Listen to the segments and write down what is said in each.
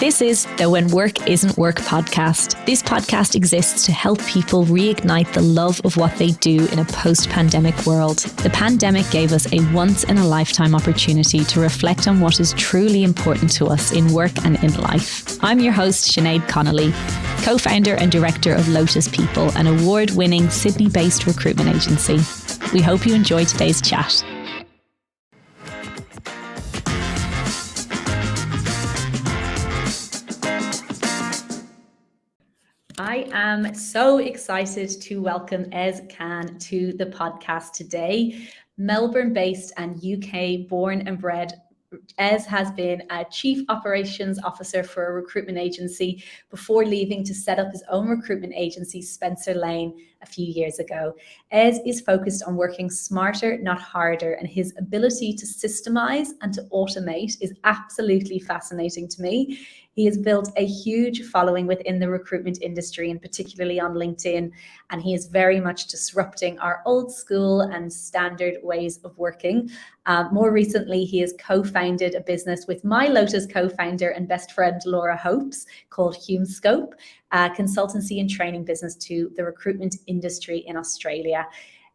This is the When Work Isn't Work podcast. This podcast exists to help people reignite the love of what they do in a post-pandemic world. The pandemic gave us a once-in-a-lifetime opportunity to reflect on what is truly important to us in work and in life. I'm your host, Sinead Connolly, co-founder and director of Lotus People, an award-winning Sydney-based recruitment agency. We hope you enjoy today's chat. I am so excited to welcome Ez Khan to the podcast today. Melbourne-based and UK-born and bred, Ez has been a Chief Operations Officer for a recruitment agency before leaving to set up his own recruitment agency, Spencer Lane, a few years ago. Ez is focused on working smarter, not harder, and his ability to systemize and to automate is absolutely fascinating to me. He has built a huge following within the recruitment industry, and particularly on LinkedIn, and he is very much disrupting our old school and standard ways of working. More recently, he has co-founded a business with my Lotus co-founder and best friend, Laura Hopes, called HumeScope, a consultancy and training business to the recruitment industry in Australia.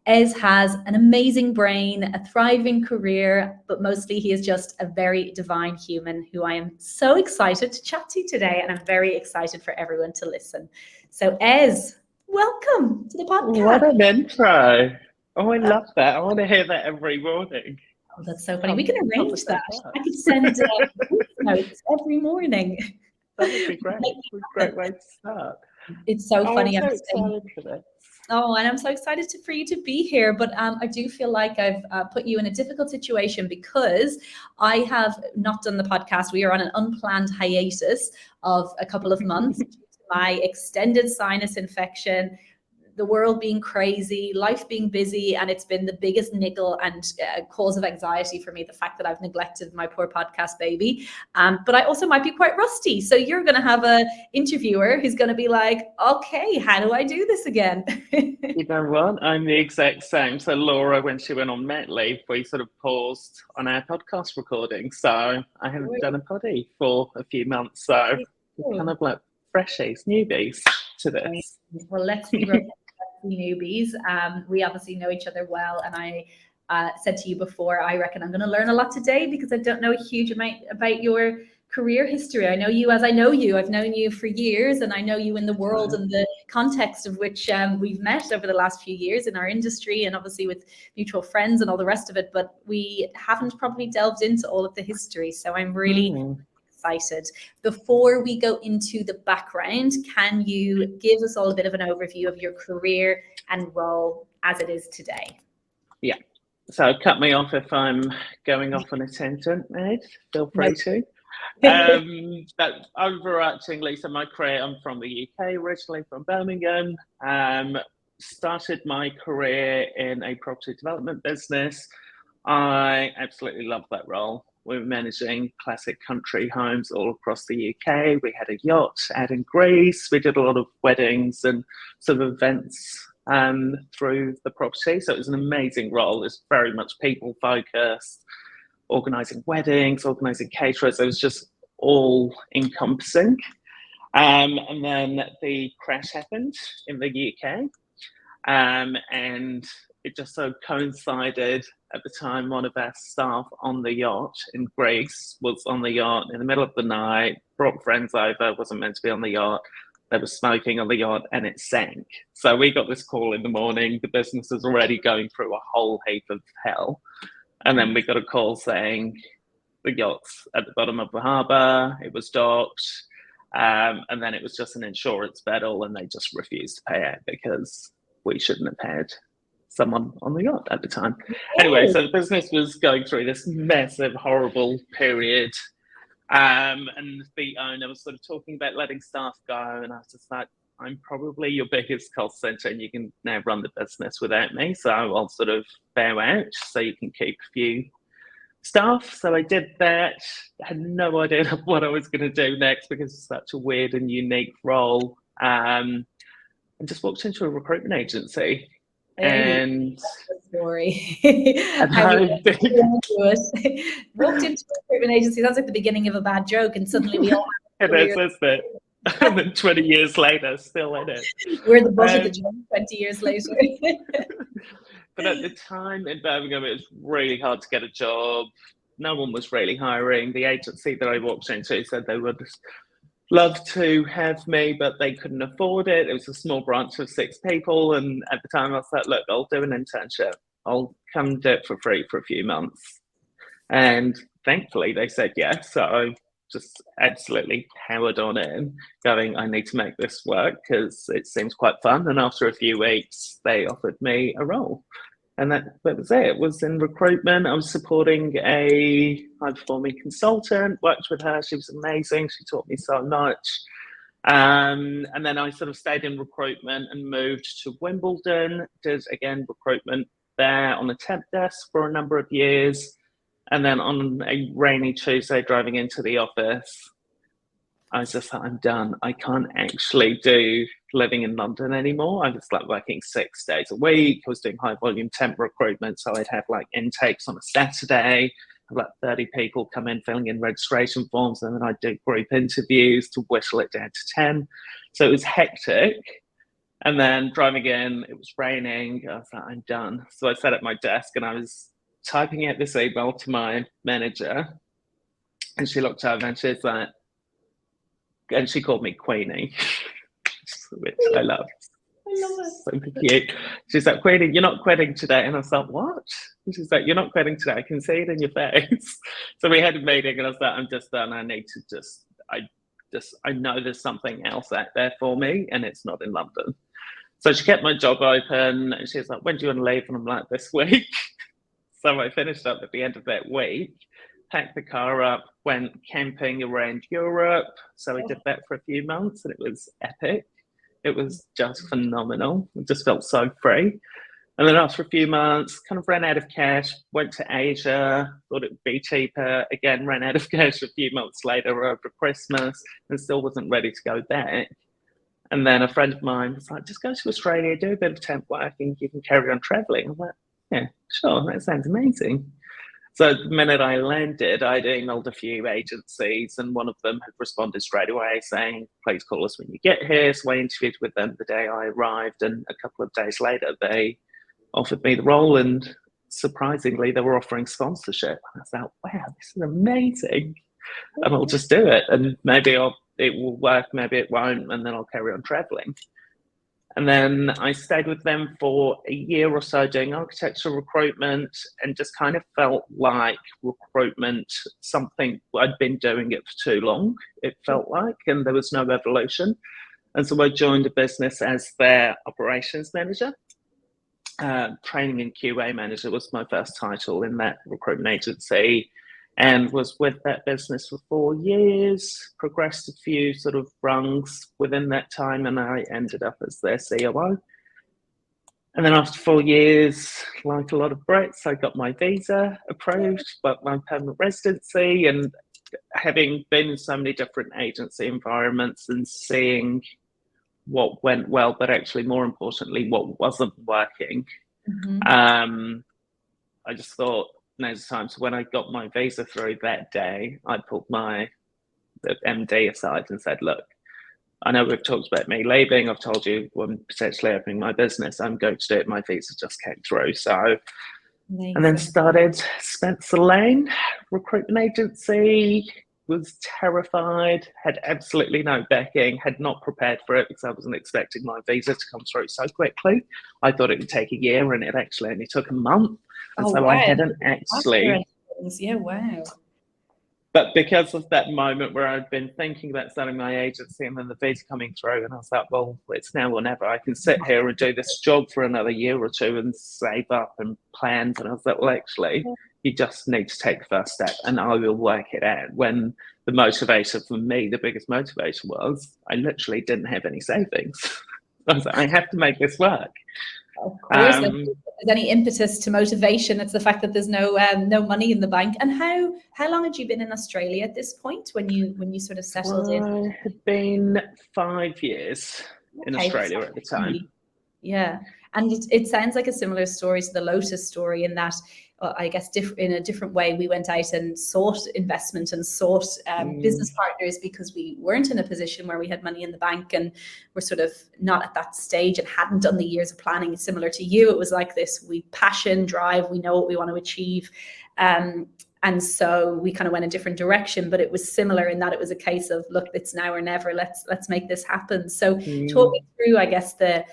Ez has an amazing brain, a thriving career, but mostly he is just a very divine human who I am so excited to chat to today, and I'm very excited for everyone to listen. So Ez, welcome to the podcast. What an intro. Oh, I love that. I want to hear that every morning. Oh, that's so funny. We can arrange that. I could send voice notes every morning. That would be great. It's a great way to start. It's so funny. I'm so excited for this. Oh, and I'm so excited for you to be here. But I do feel like I've put you in a difficult situation because I have not done the podcast. We are on an unplanned hiatus of a couple of months due to my extended sinus infection, the world being crazy, life being busy, and it's been the biggest niggle and cause of anxiety for me, the fact that I've neglected my poor podcast baby. But I also might be quite rusty. So you're going to have a interviewer who's going to be like, okay, how do I do this again? You know what? I'm the exact same. So Laura, when she went on mat leave, we sort of paused on our podcast recording. So I haven't done a poddy for a few months. So we're kind of like freshies, newbies to this. Well, let's be newbies. We obviously know each other well, and I said to you before, I reckon I'm going to learn a lot today because I don't know a huge amount about your career history. I know you as I know you. I've known you for years, and I know you in the world and the context of which we've met over the last few years in our industry, and obviously with mutual friends and all the rest of it, but we haven't probably delved into all of the history. So I'm really excited. Before we go into the background, can you give us all a bit of an overview of your career and role as it is today? Yeah. So cut me off if I'm going off on a tangent, Ed. Feel free to. But overarchingly, so my career, I'm from the UK, originally from Birmingham. Started my career in a property development business. I absolutely love that role. We were managing classic country homes all across the UK. We had a yacht out in Greece. We did a lot of weddings and sort of events through the property. So it was an amazing role. It's very much people focused, organising weddings, organising caterers. It was just all encompassing. And then the crash happened in the UK. And it just so coincided at the time one of our staff on the yacht in Greece was on the yacht in the middle of the night, brought friends over, wasn't meant to be on the yacht. They were smoking on the yacht and it sank. So we got this call in the morning. The business was already going through a whole heap of hell. And then we got a call saying the yacht's at the bottom of the harbour, it was docked, and then it was just an insurance battle and they just refused to pay out because we shouldn't have had someone on the yacht at the time. Anyway, so the business was going through this massive, horrible period. And the owner was sort of talking about letting staff go. And I was just like, I'm probably your biggest cost center and you can now run the business without me. So I'll sort of bow out so you can keep a few staff. So I did that. I had no idea what I was going to do next because it's such a weird and unique role. And just walked into a recruitment agency. And story. Walked into a recruitment agency. Sounds like the beginning of a bad joke, and suddenly we all It is, isn't it? And then 20 years later, still in it. We're the butt of the joke 20 years later. But at the time in Birmingham, it was really hard to get a job. No one was really hiring. The agency that I walked into said they would love to have me, but they couldn't afford it. It was a small branch of 6 people. And at the time I was like, look, I'll do an internship. I'll come do it for free for a few months. And thankfully they said yes. So I just absolutely powered on in, going, I need to make this work because it seems quite fun. And after a few weeks, they offered me a role. And that was it. It was in recruitment. I was supporting a high-performing consultant, worked with her. She was amazing. She taught me so much. And then I sort of stayed in recruitment and moved to Wimbledon, did, again, recruitment there on the temp desk for a number of years. And then on a rainy Tuesday, driving into the office, I was just like, I'm done. I can't actually do living in London anymore. I was like working 6 days a week. I was doing high volume temp recruitment. So I'd have like intakes on a Saturday, have like 30 people come in filling in registration forms. And then I'd do group interviews to whittle it down to 10. So it was hectic. And then driving in, it was raining. I was like, I'm done. So I sat at my desk and I was typing out this email to my manager. And she looked over and she's like, and she called me Queenie, which I loved. I love it. So cute. She's like, Queenie, you're not quitting today. And I was like, what? And she's like, you're not quitting today. I can see it in your face. So we had a meeting and I was like, I'm just done. I need to I know there's something else out there for me and it's not in London. So she kept my job open and she's like, when do you want to leave? And I'm like, this week. So I finished up at the end of that week, packed the car up, went camping around Europe. So I did that for a few months and it was epic. It was just phenomenal. It just felt so free. And then after a few months, kind of ran out of cash, went to Asia, thought it would be cheaper. Again, ran out of cash a few months later over Christmas and still wasn't ready to go back. And then a friend of mine was like, just go to Australia, do a bit of temp work and you can carry on traveling. I'm like, yeah, sure, that sounds amazing. So the minute I landed, I'd emailed a few agencies and one of them had responded straight away saying, please call us when you get here. So I interviewed with them the day I arrived and a couple of days later, they offered me the role and surprisingly, they were offering sponsorship. I thought, wow, this is amazing. And I'll just do it and maybe it will work, maybe it won't, and then I'll carry on traveling. And then I stayed with them for a year or so doing architecture recruitment and just kind of felt like recruitment, something I'd been doing it for too long, it felt like, and there was no evolution. And so I joined a business as their operations manager. Training and QA manager was my first title in that recruitment agency and was with that business for 4 years, progressed a few sort of rungs within that time, and I ended up as their COO. And then after 4 years, like a lot of Brits, I got my visa approved, but my permanent residency, and having been in so many different agency environments and seeing what went well, but actually more importantly, what wasn't working, I just thought, now's the time. So when I got my visa through that day, I pulled the MD aside and said, look, I know we've talked about me leaving. I've told you I'm potentially opening my business. I'm going to do it. My visa just came through. So, amazing. And then started Spencer Lane recruitment agency, was terrified, had absolutely no backing, had not prepared for it because I wasn't expecting my visa to come through so quickly. I thought it would take a year and it actually only took a month. And so wow. I hadn't actually. Yeah, wow. But because of that moment where I'd been thinking about starting my agency and then the visa coming through, and I was like, well, it's now or never. I can sit here and do this job for another year or two and save up and plan. And I was like, well, actually, you just need to take the first step and I will work it out. When the motivation for me, the biggest motivation was I literally didn't have any savings. I was like, I have to make this work. Of course, if there's any impetus to motivation, it's the fact that there's no money in the bank. And how long had you been in Australia at this point when you sort of settled in? I had been 5 years in Australia at the time. Yeah, and it sounds like a similar story to the Lotus story in that I guess in a different way, we went out and sought investment and sought business partners, because we weren't in a position where we had money in the bank, and we're sort of not at that stage and hadn't done the years of planning. Similar to you, it was like this: we passion, drive, we know what we want to achieve. And so we kind of went a different direction, but it was similar in that it was a case of, look, it's now or never. Let's make this happen. So talk me through, I guess, the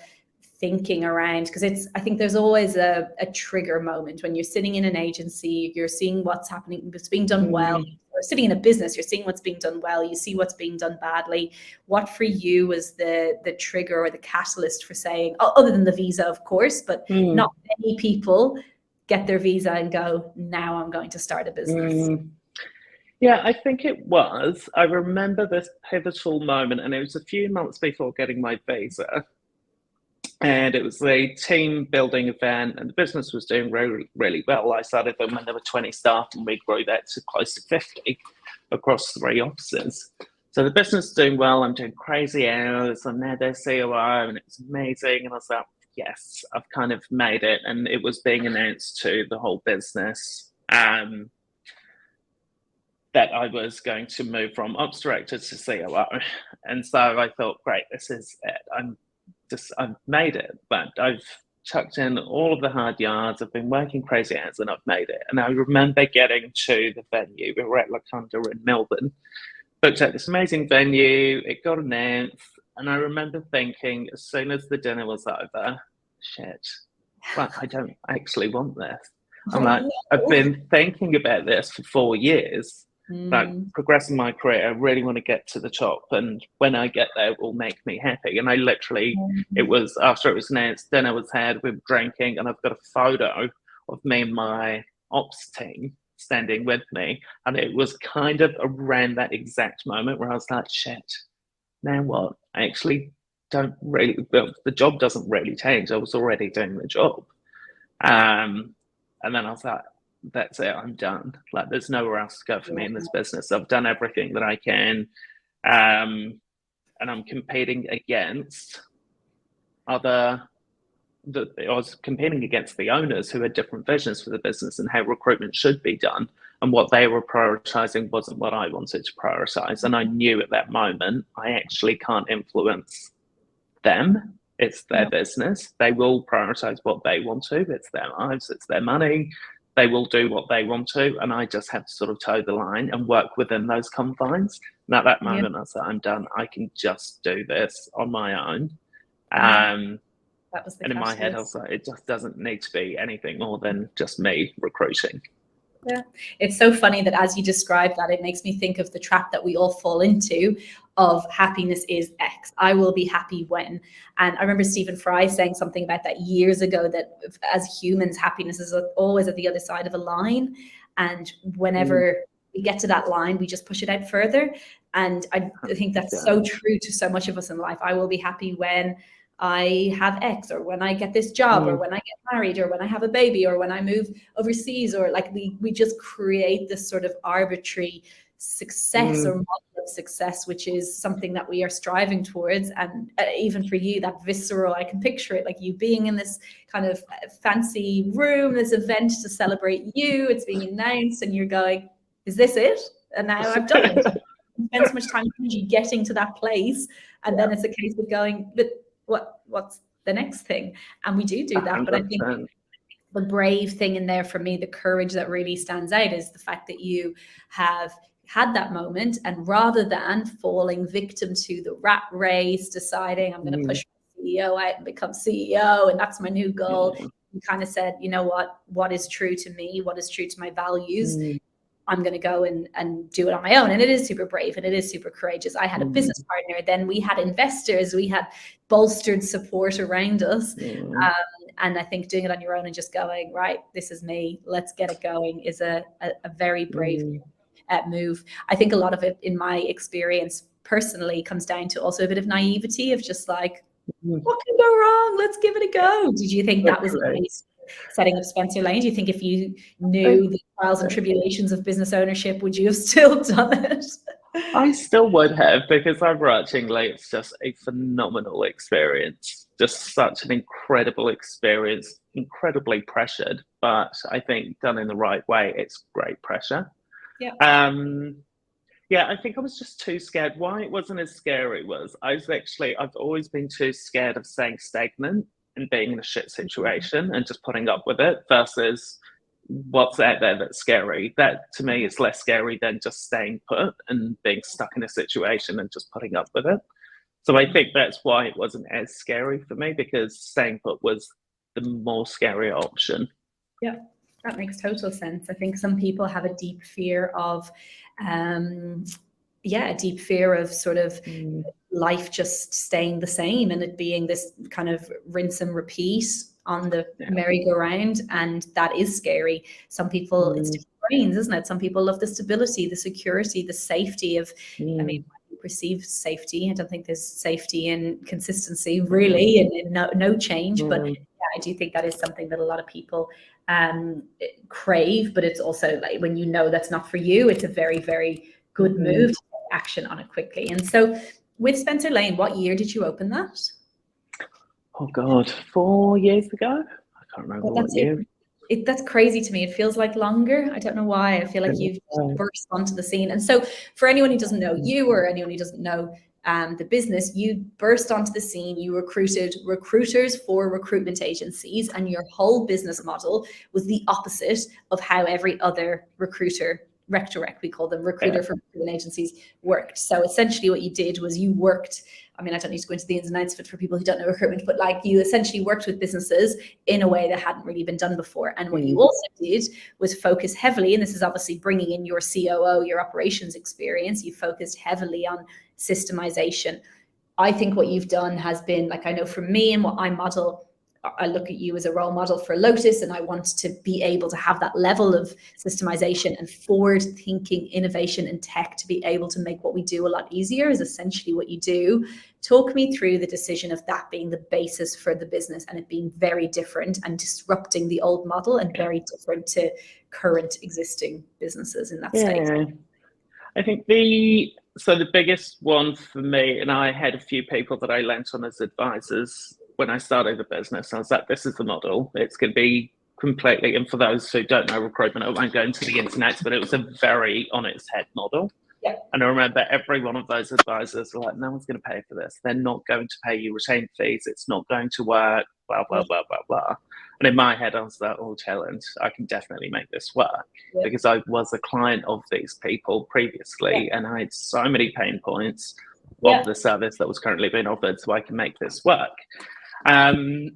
thinking around, because I think there's always a trigger moment when you're sitting in an agency, you're seeing what's happening, what's being done well, or sitting in a business, you're seeing what's being done well, you see what's being done badly. What for you was the trigger or the catalyst for saying, other than the visa, of course, but not many people get their visa and go, now I'm going to start a business? Yeah, I think it was. I remember this pivotal moment, and it was a few months before getting my visa. And it was a team building event, and the business was doing really, really well. I started them when there were 20 staff, and we grew that to close to 50 across 3 offices. So the business is doing well. I'm doing crazy hours. I'm now their COO, and it's amazing. And I was like, yes, I've kind of made it. And it was being announced to the whole business that I was going to move from ops director to COO. And so I thought, great, this is it. I've made it, but I've chucked in all of the hard yards. I've been working crazy hours, and I've made it. And I remember getting to the venue. We were at La Conda in Melbourne, booked at this amazing venue. It got announced, and I remember thinking, as soon as the dinner was over, shit, well, I don't actually want this. I'm like, I've been thinking about this for 4 years. Like, progressing my career, I really want to get to the top, and when I get there, it will make me happy. And I literally, it was after it was announced, dinner was had, we were drinking, and I've got a photo of me and my ops team standing with me, and it was kind of around that exact moment where I was like, shit, now what? I actually don't really, well, the job doesn't really change. I was already doing the job. And then I was like, that's it, I'm done. Like, there's nowhere else to go for me in this business. I've done everything that I can. And I'm competing against I was competing against the owners who had different visions for the business and how recruitment should be done. And what they were prioritizing wasn't what I wanted to prioritize. And I knew at that moment, I actually can't influence them. It's their business. They will prioritize what they want to. It's their lives, it's their money. They will do what they want to, and I just have to sort of toe the line and work within those confines. And at that moment, I said, I'm done. I can just do this on my own. That was the and in my head, I was like, it just doesn't need to be anything more than just me recruiting. Yeah, it's so funny that as you describe that, it makes me think of the trap that we all fall into of happiness is X. I will be happy when. And I remember Stephen Fry saying something about that years ago, that as humans, happiness is always at the other side of a line. And whenever we get to that line, we just push it out further. And I think that's so true to so much of us in life. I will be happy when I have X, or when I get this job, or when I get married, or when I have a baby, or when I move overseas, or like we just create this sort of arbitrary success or model of success, which is something that we are striving towards. And even for you, that visceral, I can picture it, like you being in this kind of fancy room, this event to celebrate you, it's being announced, and you're going, is this it? And now I've done it. Spend so much time getting to that place, and then it's a case of going, but what's the next thing? And we do that. 100%. But I think the brave thing in there for me, the courage that really stands out, is the fact that you have had that moment, and rather than falling victim to the rat race, deciding I'm going to push my CEO out and become CEO, and that's my new goal, you kind of said, you know what is true to me, what is true to my values, I'm going to go and do it on my own. And it is super brave, and it is super courageous. I had a business partner, then we had investors, we had bolstered support around us. And I think doing it on your own and just going, right, this is me, let's get it going, is a very brave move. I think a lot of it, in my experience personally, comes down to also a bit of naivety of just like, what can go wrong? Let's give it a go. Did you think that was the case setting up Spencer Lane? Do you think if you knew the trials and tribulations of business ownership, would you have still done it? I still would have, because overarchingly, it's just a phenomenal experience. Just such an incredible experience. incredibly pressured, but I think done in the right way, it's great pressure. Yeah. Yeah, I think I was just too scared. Why it wasn't as scary was I've always been too scared of staying stagnant and being in a shit situation and just putting up with it versus what's out there that's scary. That to me is less scary than just staying put and being stuck in a situation and just putting up with it. So I think that's why it wasn't as scary for me, because staying put was the more scary option. Yeah, that makes total sense. I think some people have a deep fear of, a deep fear of sort of life just staying the same and it being this kind of rinse and repeat on the merry-go-round, and that is scary. Some people, it's different brains, isn't it? Some people love the stability, the security, the safety of, I mean, perceived safety. I don't think there's safety in consistency really, and no change. But yeah, I do think that is something that a lot of people crave. But it's also like when you know that's not for you, it's a very, very good move to take action on it quickly. And so, with Spencer Lane, what year did you open that? Oh God, 4 years ago. I can't remember what year. That's crazy to me. It feels like longer. I don't know why. I feel like you've burst onto the scene. And so for anyone who doesn't know you, or anyone who doesn't know the business, you burst onto the scene. You recruited recruiters for recruitment agencies, and your whole business model was the opposite of how every other recruiter, rec we call them, recruiter for recruitment agencies, worked. So essentially what you did was you worked, I mean, I don't need to go into the ins and outs of it for people who don't know recruitment, but like you essentially worked with businesses in a way that hadn't really been done before. And what you also did was focus heavily, and this is obviously bringing in your COO, your operations experience, you focused heavily on systemization. I think what you've done has been, like, I know for me and what I model, I look at you as a role model for Lotus, and I want to be able to have that level of systemization and forward thinking, innovation and tech to be able to make what we do a lot easier is essentially what you do. Talk me through the decision of that being the basis for the business and it being very different and disrupting the old model and very different to current existing businesses in that space. I think the biggest one for me, and I had a few people that I lent on as advisors when I started the business. I was like, this is the model. It's going to be completely, and for those who don't know recruitment, I won't go into the internet, but it was a very on its head model. Yeah. And I remember every one of those advisors were like, no one's going to pay for this. They're not going to pay you retained fees. It's not going to work, blah, blah, blah, blah, blah. And in my head, I was like, oh, challenge, I can definitely make this work because I was a client of these people previously and I had so many pain points of the service that was currently being offered, so I can make this work. So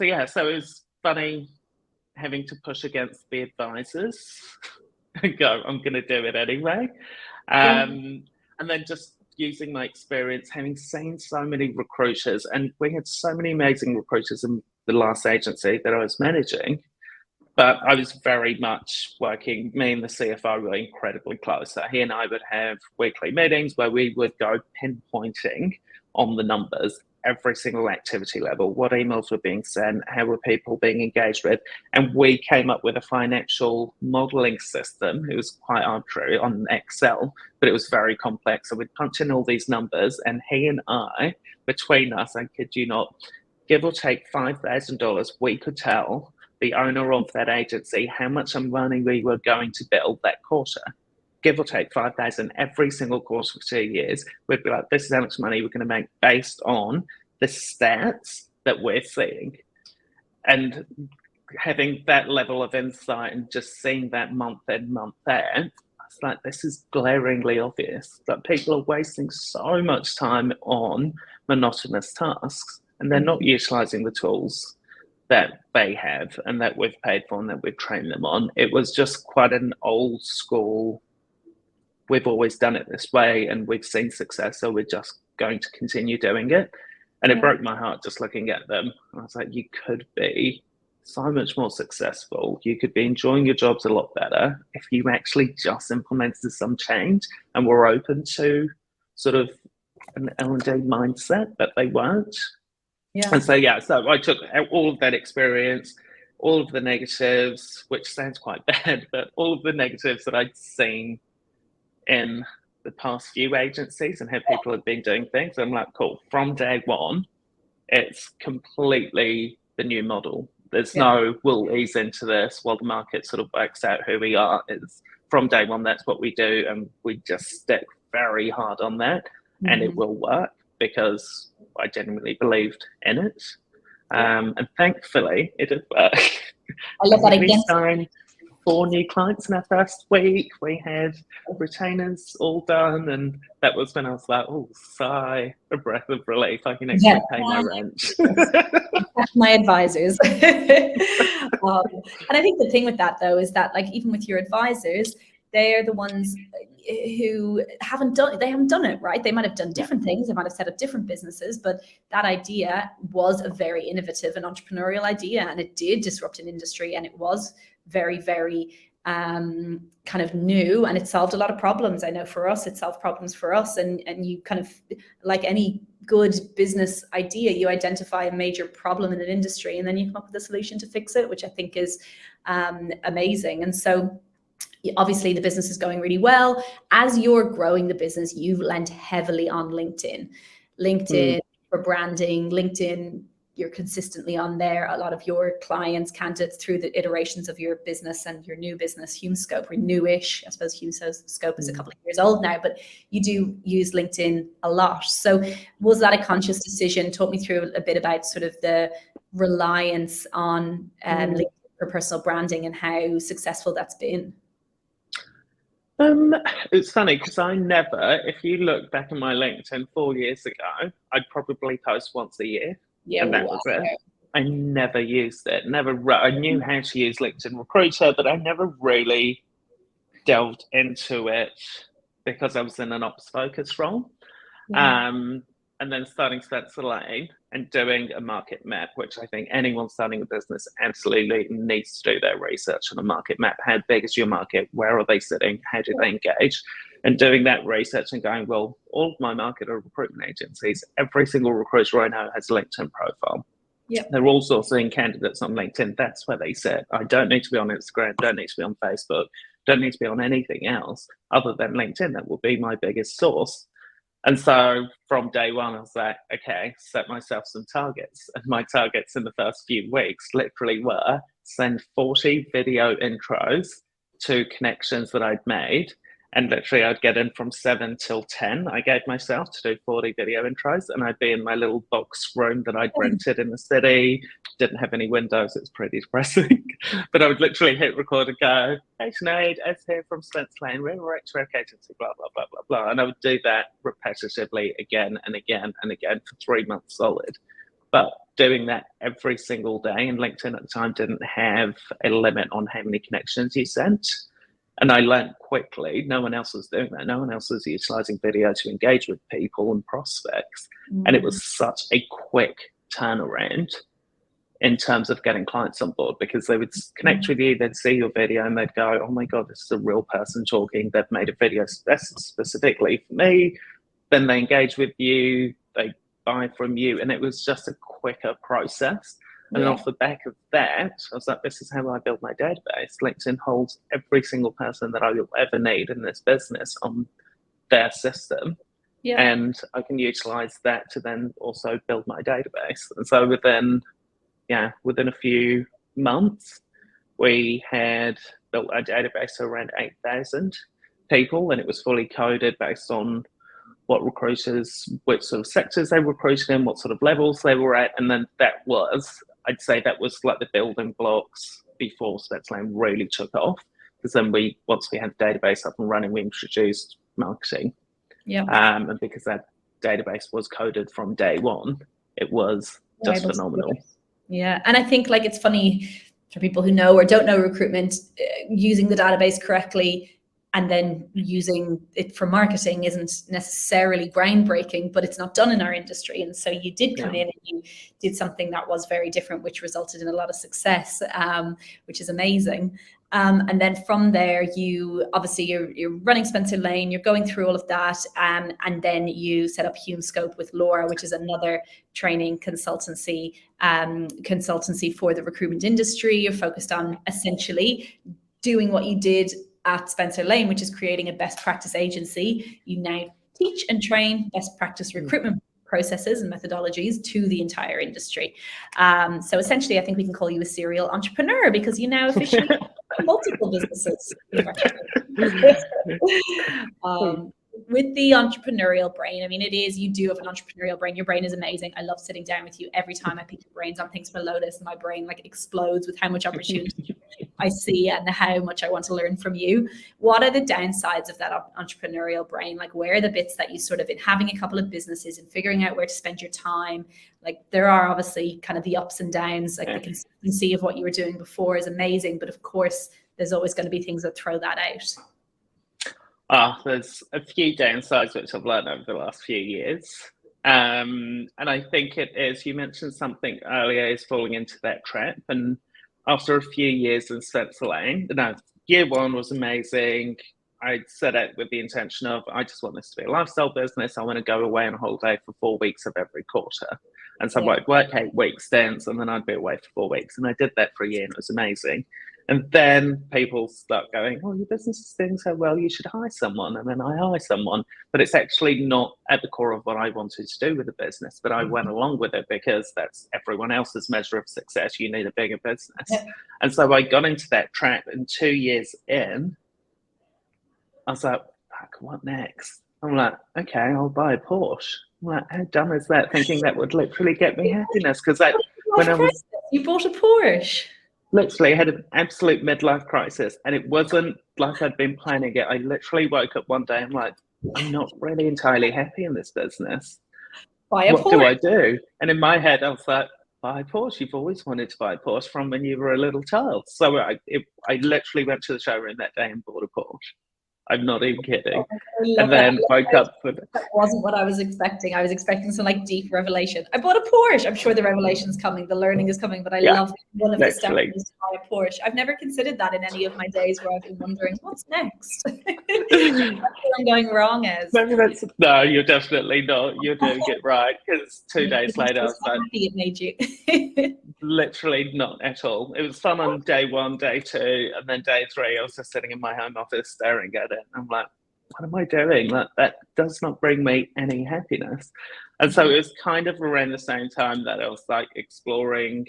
it was funny having to push against the advisors and go, I'm going to do it anyway. And then just using my experience, having seen so many recruiters, and we had so many amazing recruiters in the last agency that I was managing, but I was very much working, me and the CFO were incredibly close. So he and I would have weekly meetings where we would go pinpointing on the numbers, every single activity level, what emails were being sent, how were people being engaged with, and we came up with a financial modeling system. It was quite arbitrary on Excel, but it was very complex. So we'd punch in all these numbers, and he and I, between us, I kid you not, give or take $5,000, we could tell the owner of that agency how much money we were going to build that quarter. Give or take 5,000 every single quarter for 2 years. We'd be like, this is how much money we're going to make based on the stats that we're seeing. And having that level of insight and just seeing that month in, month out, it's like, this is glaringly obvious that people are wasting so much time on monotonous tasks and they're not utilizing the tools that they have and that we've paid for and that we've trained them on. It was just quite an old school, we've always done it this way and we've seen success, so we're just going to continue doing it. And it broke my heart just looking at them. I was like, you could be so much more successful. You could be enjoying your jobs a lot better if you actually just implemented some change and were open to sort of an L&D mindset, but they weren't. And so I took all of that experience, all of the negatives, which sounds quite bad, but all of the negatives that I'd seen in the past few agencies and how people have been doing things. I'm like, cool, from day one, it's completely the new model. There's Yeah. no, we'll ease into this while the market sort of works out who we are. It's from day one, that's what we do. And we just stick very hard on that, and it will work because I genuinely believed in it. And thankfully, it did work. I love that We again. signed 4 new clients in our first week. We had retainers all done, and that was when I was like, oh, sigh, a breath of relief. I can actually pay my rent. My advisors. And I think the thing with that, though, is that, like, even with your advisors, they're the ones who haven't done it, right? They might have done different things, they might have set up different businesses, but that idea was a very innovative and entrepreneurial idea, and it did disrupt an industry, and it was very, very kind of new, and it solved a lot of problems. I know for us, it solved problems for us, and you kind of, like any good business idea, you identify a major problem in an industry, and then you come up with a solution to fix it, which I think is amazing. And so obviously the business is going really well. As you're growing the business, you've lent heavily on LinkedIn for branding. LinkedIn, you're consistently on there. A lot of your clients, candidates through the iterations of your business and your new business, HumeScope, or newish. I suppose HumeScope is a couple of years old now, but you do use LinkedIn a lot. So was that a conscious decision? Talk me through a bit about sort of the reliance on LinkedIn for personal branding and how successful that's been. It's funny because I never, if you look back at my LinkedIn 4 years ago, I'd probably post once a year. Yeah, and that was it. I never used it. I knew how to use LinkedIn Recruiter, but I never really delved into it because I was in an ops focus role. And then starting Spencer Lane and doing a market map, which I think anyone starting a business absolutely needs to do their research on a market map. How big is your market? Where are they sitting? How do they engage? And doing that research and going, well, all of my market are recruitment agencies. Every single recruiter I know has a LinkedIn profile. Yep. They're all sourcing candidates on LinkedIn. That's where they sit. I don't need to be on Instagram, don't need to be on Facebook, don't need to be on anything else other than LinkedIn. That will be my biggest source. And so from day one, I was like, okay, set myself some targets. And my targets in the first few weeks literally were send 40 video intros to connections that I'd made. And literally I'd get in from 7 till 10. I gave myself to do 40 video intros, and I'd be in my little box room that I'd rented in the city. Didn't have any windows. It's pretty depressing. But I would literally hit record and go, hey, Sinead, Ez here from Spencer Lane. We're a rec agency, blah, blah, blah, blah, blah. And I would do that repetitively again and again and again for 3 months solid. But doing that every single day, and LinkedIn at the time didn't have a limit on how many connections you sent. And I learned quickly, no one else was doing that. No one else was utilizing video to engage with people and prospects. And it was such a quick turnaround in terms of getting clients on board, because they would connect with you, they'd see your video and they'd go, oh my God, this is a real person talking. They've made a video specifically for me. Then they engage with you, they buy from you. And it was just a quicker process. And then off the back of that, I was like, this is how I build my database. LinkedIn holds every single person that I will ever need in this business on their system. Yeah. And I can utilize that to then also build my database. And so within a few months, we had built a database of around 8,000 people, and it was fully coded based on what recruiters, which sort of sectors they recruited in, what sort of levels they were at. And then I'd say that was like the building blocks before Spencer Lane really took off. Because then once we had the database up and running, we introduced marketing. Yeah. And because that database was coded from day one, it was just phenomenal. Yeah. And I think, like, it's funny for people who know or don't know recruitment, using the database correctly and then using it for marketing isn't necessarily groundbreaking, but it's not done in our industry. And so you did come in and you did something that was very different, which resulted in a lot of success, which is amazing. And then from there, you're running Spencer Lane, you're going through all of that, and then you set up HumeScope with Laura, which is another training consultancy for the recruitment industry. You're focused on essentially doing what you did at Spencer Lane, which is creating a best practice agency. You now teach and train best practice recruitment processes and methodologies to the entire industry. So essentially, I think we can call you a serial entrepreneur because you now officially have multiple businesses. With the entrepreneurial brain, I mean, you do have an entrepreneurial brain. Your brain is amazing. I love sitting down with you. Every time I pick your brains on things for Lotus, my brain like explodes with how much opportunity I see and how much I want to learn from you. What are the downsides of that entrepreneurial brain? Like, where are the bits that you sort of, in having a couple of businesses and figuring out where to spend your time? Like, there are obviously kind of the ups and downs. Like, the consistency of what you were doing before is amazing, but of course, there's always going to be things that throw that out. There's a few downsides which I've learned over the last few years. And I think it is, you mentioned something earlier, is falling into that trap. And after a few years in Switzerland, year one was amazing. I set out with the intention of, I just want this to be a lifestyle business. I want to go away on a holiday for 4 weeks of every quarter. And so I'd work 8 weeks stints and then I'd be away for 4 weeks. And I did that for a year and it was amazing. And then people start going, oh, your business is doing so well, you should hire someone. And then I hire someone. But it's actually not at the core of what I wanted to do with the business. But I went along with it because that's everyone else's measure of success. You need a bigger business. Yeah. And so I got into that trap, and 2 years in, I was like, fuck, what next? I'm like, okay, I'll buy a Porsche. I'm like, how dumb is that? Thinking that would literally get me happiness. Because you bought a Porsche. Literally had an absolute midlife crisis, and it wasn't like I'd been planning it. I literally woke up one day and like, I'm not really entirely happy in this business. Buy a Porsche. What do I do? And in my head, I was like, buy a Porsche. You've always wanted to buy a Porsche from when you were a little child. So I literally went to the showroom that day and bought a Porsche. I'm not even kidding. And then woke up with it. That wasn't what I was expecting. I was expecting some like deep revelation. I bought a Porsche. I'm sure the revelation's coming, the learning is coming, but I love one of the steps is to buy a Porsche. I've never considered that in any of my days where I've been wondering what's next. I'm going wrong as. No, you're definitely not. You're doing it right, because 2 days later I was like, happy it made you. Literally not at all. It was fun on day 1, day 2, and then day 3 I was just sitting in my home office staring at it. I'm like, what am I doing? That does not bring me any happiness. And so it was kind of around the same time that I was like exploring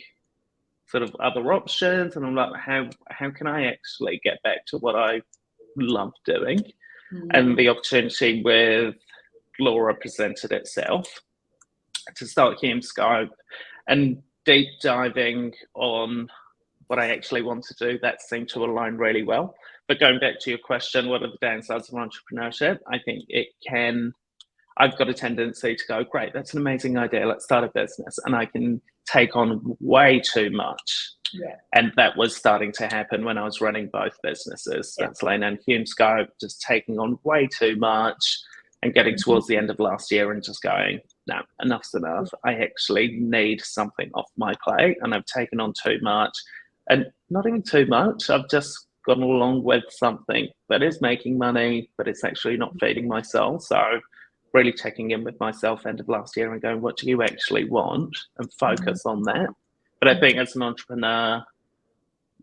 sort of other options, and I'm like, how can I actually get back to what I love doing? And the opportunity with Laura presented itself to start Scope and deep diving on what I actually want to do. That seemed to align really well. But going back to your question, what are the downsides of entrepreneurship? I think I've got a tendency to go, great, that's an amazing idea, let's start a business. And I can take on way too much. Yeah. And that was starting to happen when I was running both businesses, Switzerland and Scope, just taking on way too much and getting towards the end of last year and just going, no, enough's enough. I actually need something off my plate, and I've taken on too much. And not even too much, I've just gone along with something that is making money, but it's actually not feeding my soul. So really checking in with myself end of last year and going, what do you actually want? And focus on that. But I think as an entrepreneur,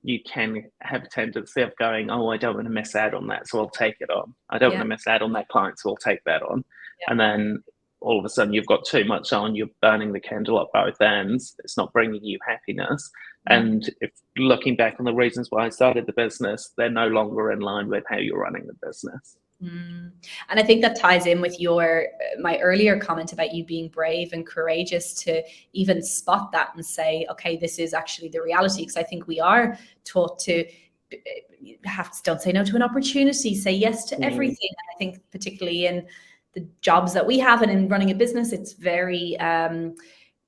you can have a tendency of going, oh, I don't want to miss out on that, so I'll take it on. I don't want to miss out on that client, so I'll take that on. Yeah. And then all of a sudden you've got too much on, you're burning the candle at both ends. It's not bringing you happiness. And if looking back on the reasons why I started the business, they're no longer in line with how you're running the business. And I think that ties in with my earlier comment about you being brave and courageous to even spot that and say, okay, this is actually the reality. Because I think we are taught to don't say no to an opportunity, say yes to everything. And I think particularly in the jobs that we have and in running a business, it's very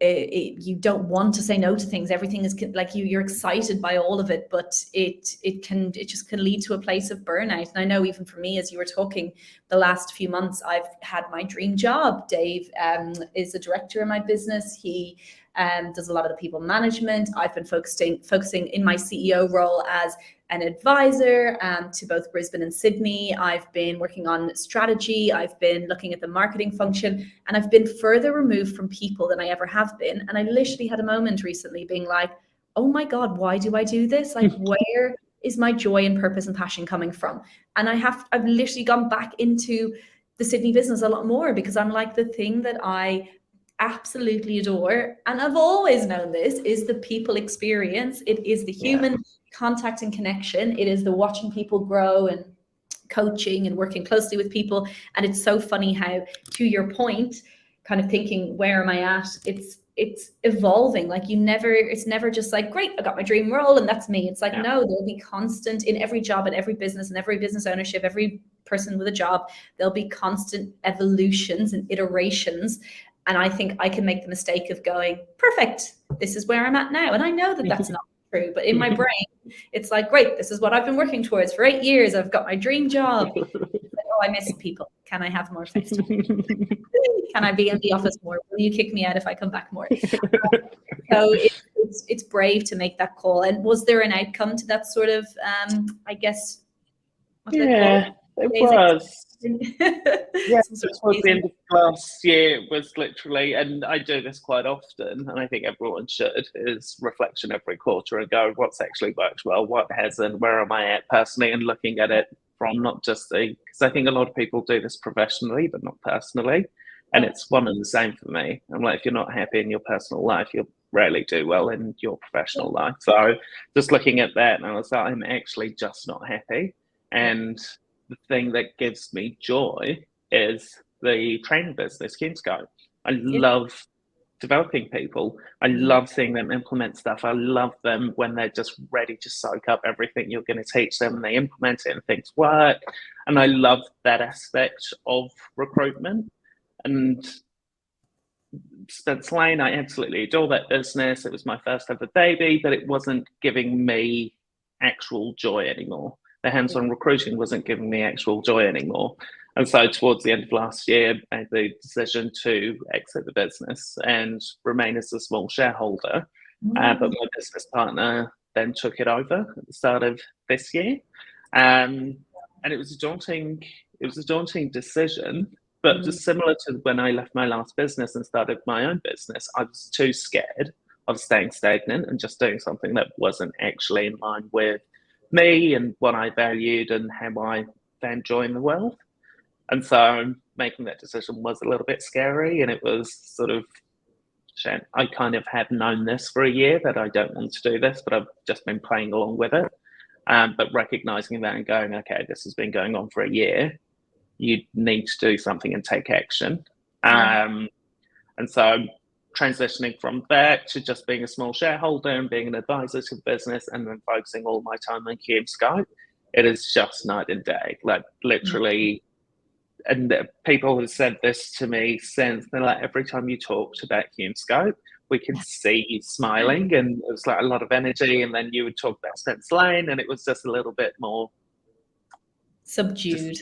you don't want to say no to things. Everything is like you're excited by all of it, but it just can lead to a place of burnout. And I know even for me, as you were talking, the last few months, I've had my dream job. Dave is a director in my business. He does a lot of the people management. I've been focusing in my CEO role as an advisor to both Brisbane and Sydney. I've been working on strategy. I've been looking at the marketing function, and I've been further removed from people than I ever have been. And I literally had a moment recently being like, oh my God, why do I do this? Like, where is my joy and purpose and passion coming from? And I've literally gone back into the Sydney business a lot more, because I'm like, the thing that I absolutely adore, and I've always known this, is the people experience. It is the human contact and connection. It is the watching people grow and coaching and working closely with people. And it's so funny how, to your point, kind of thinking, where am I at? It's evolving. Like it's never just like, great, I got my dream role and that's me. It's like, no, there'll be constant in every job and every business and every business ownership, every person with a job, there'll be constant evolutions and iterations. And I think I can make the mistake of going, perfect, this is where I'm at now. And I know that that's not true, but in my brain, it's like, great, this is what I've been working towards for 8 years. I've got my dream job. I miss people. Can I have more FaceTime? Can I be in the office more? Will you kick me out if I come back more? So it's brave to make that call. And was there an outcome to that sort of, I guess, it was. Towards the end of last year, it was literally, and I do this quite often, and I think everyone should, is reflection every quarter and go, what's actually worked well, what hasn't, where am I at personally, and looking at it from not just because I think a lot of people do this professionally, but not personally. And it's one and the same for me. I'm like, if you're not happy in your personal life, you'll rarely do well in your professional life. So just looking at that, and I was like, I'm actually just not happy. And the thing that gives me joy is the training business, Hume-Scope. I love developing people. I love seeing them implement stuff. I love them when they're just ready to soak up everything you're going to teach them and they implement it and things work. And I love that aspect of recruitment. And Spence Lane, I absolutely adore that business. It was my first ever baby, but it wasn't giving me actual joy anymore. The hands-on recruiting wasn't giving me actual joy anymore. And so towards the end of last year, I made the decision to exit the business and remain as a small shareholder. But my business partner then took it over at the start of this year. And it was a daunting decision, but just similar to when I left my last business and started my own business, I was too scared of staying stagnant and just doing something that wasn't actually in line with me and what I valued and how I found joy in the world. And so making that decision was a little bit scary, and it was sort of, I kind of have known this for a year that I don't want to do this, but I've just been playing along with it. But recognizing that and going, okay, this has been going on for a year, you need to do something and take action. And so transitioning from that to just being a small shareholder and being an advisor to the business and then focusing all my time on Hume-Scope, it is just night and day, like literally. And people have said this to me since, they're like, every time you talked about Hume-Scope, we could see you smiling, and it was like a lot of energy. And then you would talk about Spence Lane, and it was just a little bit more subdued.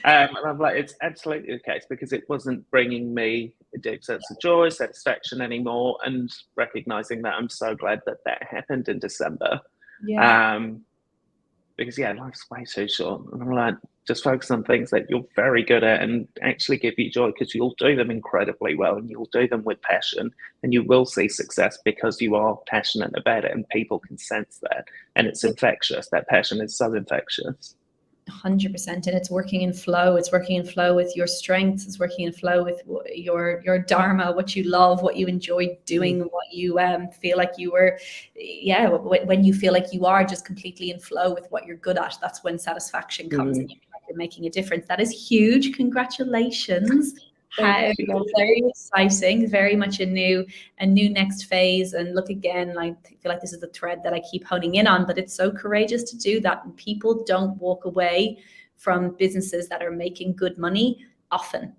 And I'm like, it's absolutely the case, because it wasn't bringing me a deep sense of joy, satisfaction anymore. And recognizing that, I'm so glad that that happened in December. Because life's way too short. And I'm like, just focus on things that you're very good at and actually give you joy, because you'll do them incredibly well and you'll do them with passion, and you will see success because you are passionate about it, and people can sense that, and it's infectious. That passion is so infectious. 100%. And it's working in flow. It's working in flow with your strengths. It's working in flow with your dharma, what you love, what you enjoy doing, what you feel like you were, when you feel like you are just completely in flow with what you're good at, that's when satisfaction comes and you feel like you're making a difference. That is huge. Congratulations. Very exciting, very much a new next phase. And look, again, I feel like this is the thread that I keep honing in on, but it's so courageous to do that. And people don't walk away from businesses that are making good money often.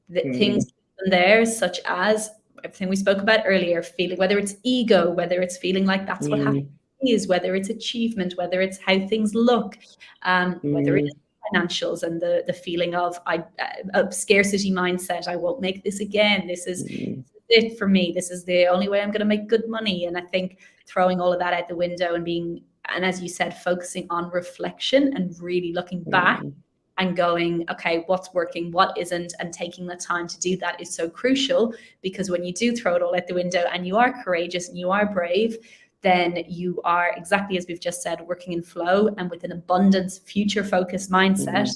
The things there, such as everything we spoke about earlier, feeling, whether it's ego, whether it's feeling like that's what happens is, whether it's achievement, whether it's how things look, whether it's financials and the feeling of a scarcity mindset. I won't make this again. This is it for me. This is the only way I'm going to make good money. And I think throwing all of that out the window and as you said, focusing on reflection and really looking back and going, okay, what's working, what isn't, and taking the time to do that is so crucial, because when you do throw it all out the window and you are courageous and you are brave, then you are, exactly as we've just said, working in flow and with an abundance, future-focused mindset.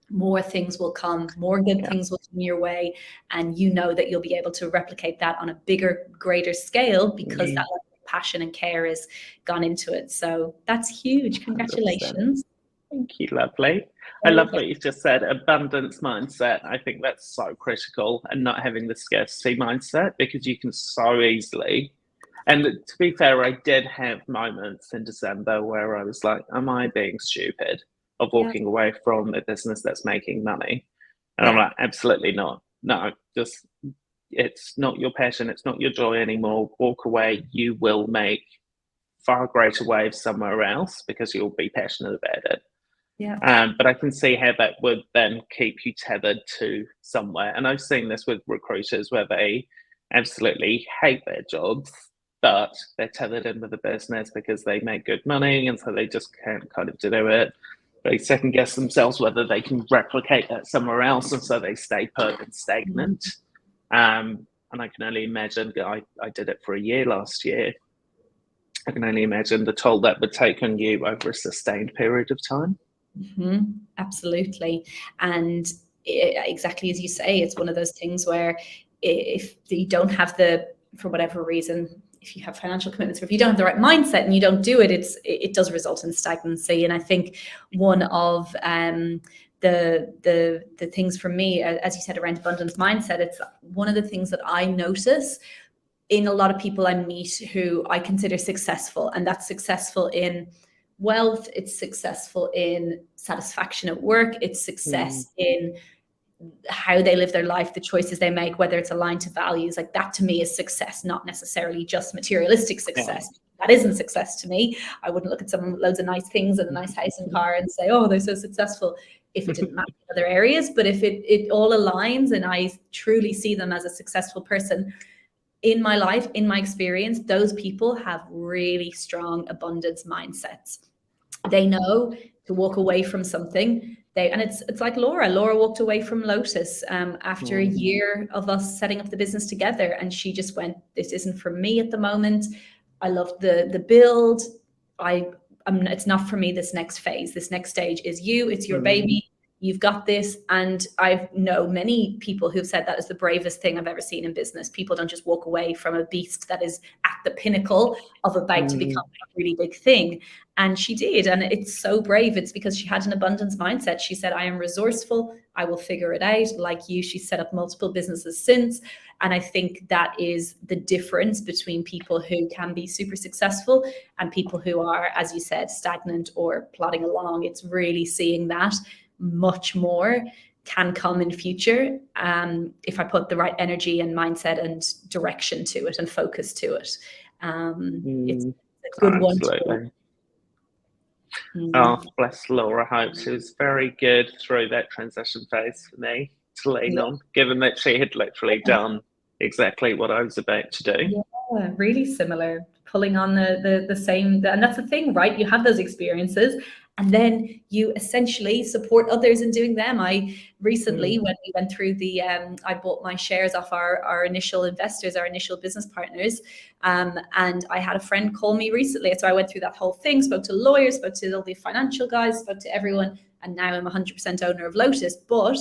more things will come, more good things will come your way, and you know that you'll be able to replicate that on a bigger, greater scale because that level of passion and care has gone into it. So that's huge. Congratulations. 100%. Thank you, lovely. I love what you've just said, abundance mindset. I think that's so critical, and not having the scarcity mindset, because you can so easily, and to be fair, I did have moments in December where I was like, am I being stupid of walking away from a business that's making money? And I'm like, absolutely not. No, just, it's not your passion, it's not your joy anymore. Walk away. You will make far greater waves somewhere else because you'll be passionate about it. But I can see how that would then keep you tethered to somewhere. And I've seen this with recruiters where they absolutely hate their jobs, but they're tethered in with the business because they make good money, and so they just can't kind of do it. They second guess themselves whether they can replicate that somewhere else, and so they stay put and stagnant. And I can only imagine, I did it for a year last year. I can only imagine the toll that would take on you over a sustained period of time. Absolutely. And exactly as you say, it's one of those things where if you don't have for whatever reason, if you have financial commitments, or if you don't have the right mindset and you don't do it, it does result in stagnancy. And I think one of the things for me, as you said, around abundance mindset, it's one of the things that I notice in a lot of people I meet who I consider successful, and that's successful in wealth, it's successful in satisfaction at work, it's success in how they live their life, the choices they make, whether it's aligned to values. Like, that to me is success, not necessarily just materialistic success. That isn't success to me. I wouldn't look at someone with loads of nice things and a nice house and car and say, oh, they're so successful, if it didn't match in other areas. But if it all aligns and I truly see them as a successful person, in my life, in my experience, those people have really strong abundance mindsets. They know to walk away from something. And it's like Laura. Laura walked away from Lotus after a year of us setting up the business together, and she just went, "This isn't for me at the moment. I love the build. It's not for me. This next phase, this next stage is you. It's your baby. You've got this." And I know many people who've said that is the bravest thing I've ever seen in business. People don't just walk away from a beast that is at the pinnacle of about to become a really big thing. And she did. And it's so brave. It's because she had an abundance mindset. She said, I am resourceful. I will figure it out. Like you, she's set up multiple businesses since. And I think that is the difference between people who can be super successful and people who are, as you said, stagnant or plodding along. It's really seeing that much more can come in future if I put the right energy and mindset and direction to it and focus to it. It's a good one. Oh, bless Laura. Hope she was very good through that transition phase for me to lean on, given that she had literally done exactly what I was about to do. Yeah, really similar, pulling on the same. And that's the thing, right? You have those experiences, and then you essentially support others in doing them. I recently, when we went through I bought my shares off our initial investors, our initial business partners. And I had a friend call me recently. So I went through that whole thing, spoke to lawyers, spoke to all the financial guys, spoke to everyone. And now I'm 100% owner of Lotus. But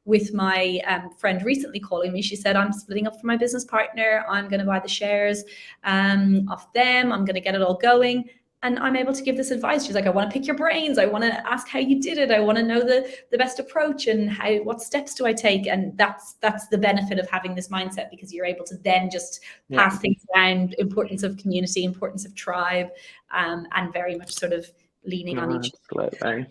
with my friend recently calling me, she said, I'm splitting up from my business partner. I'm going to buy the shares off them. I'm going to get it all going. And I'm able to give this advice. She's like, I want to pick your brains. I want to ask how you did it. I want to know the best approach and what steps do I take? And that's the benefit of having this mindset, because you're able to then just pass things around, importance of community, importance of tribe, and very much sort of leaning on each other.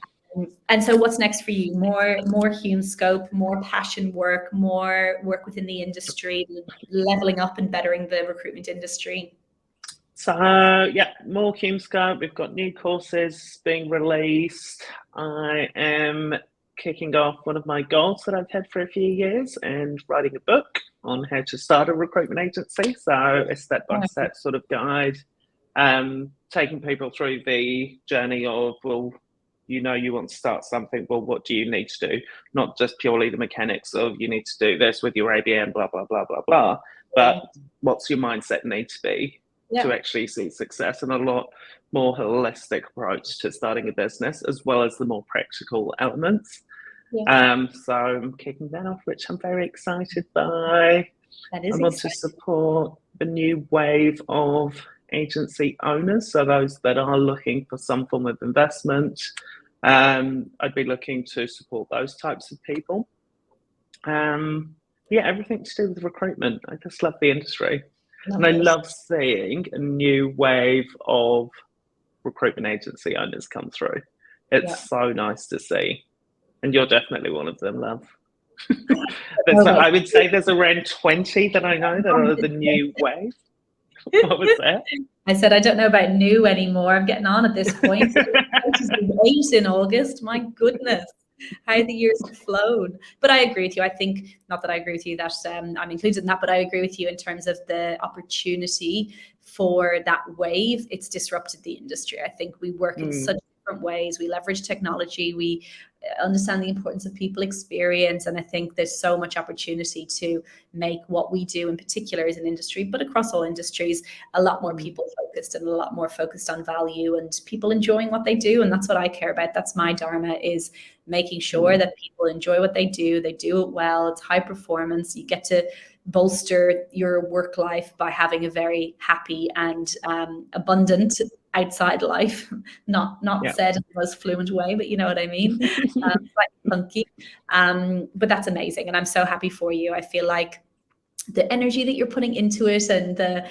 And so what's next for you? More human scope, more passion work, more work within the industry, leveling up and bettering the recruitment industry. So more Scope. We've got new courses being released. I am kicking off one of my goals that I've had for a few years and writing a book on how to start a recruitment agency. So a step-by-step sort of guide, taking people through the journey of, well, you want to start something. Well, what do you need to do? Not just purely the mechanics of you need to do this with your ABN, blah, blah, blah, blah, blah. But what's your mindset need to be to actually see success, and a lot more holistic approach to starting a business, as well as the more practical elements. So I'm kicking that off, which I'm very excited by. That is I want to support the new wave of agency owners, so those that are looking for some form of investment. I'd be looking to support those types of people. Everything to do with recruitment. I just love the industry. And I love seeing a new wave of recruitment agency owners come through. It's so nice to see. And you're definitely one of them, love. I would say there's around 20 that I know that are the new wave. What was that? I said, I don't know about new anymore. I'm getting on at this point. It's 8 in August. My goodness, how the years have flown. But I agree with you. I think, not that I agree with you that I'm included in that, but I agree with you in terms of the opportunity for that wave. It's disrupted the industry. I think we work in such different ways. We leverage technology. We understand the importance of people experience. And I think there's so much opportunity to make what we do in particular as an industry, but across all industries, a lot more people focused and a lot more focused on value and people enjoying what they do. And that's what I care about. That's my dharma, is making sure that people enjoy what they do it well, it's high performance. You get to bolster your work life by having a very happy and abundant outside life, not said in the most fluent way, but you know what I mean. Quite funky, but that's amazing, and I'm so happy for you. I feel like the energy that you're putting into it and the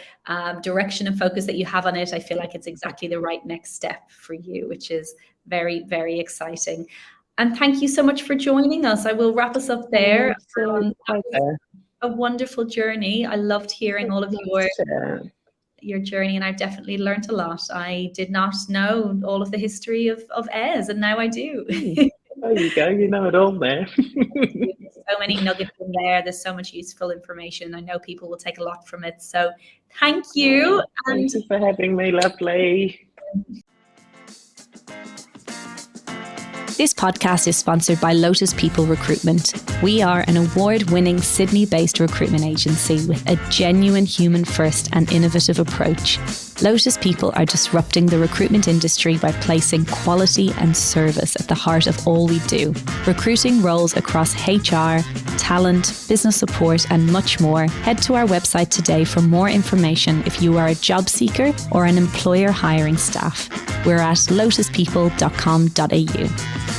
direction and focus that you have on it, I feel like it's exactly the right next step for you, which is very, very exciting. And thank you so much for joining us. I will wrap us up there. A wonderful journey. I loved hearing all of your journey, and I've definitely learned a lot. I did not know all of the history of ES, and now I do. There you go, you know it all there. There's so many nuggets in there. There's so much useful information. I know people will take a lot from it. So thank you. Thank you for having me, lovely. This podcast is sponsored by Lotus People Recruitment. We are an award-winning Sydney-based recruitment agency with a genuine human-first and innovative approach. Lotus People are disrupting the recruitment industry by placing quality and service at the heart of all we do. Recruiting roles across HR, talent, business support, and much more. Head to our website today for more information if you are a job seeker or an employer hiring staff. We're at lotuspeople.com.au.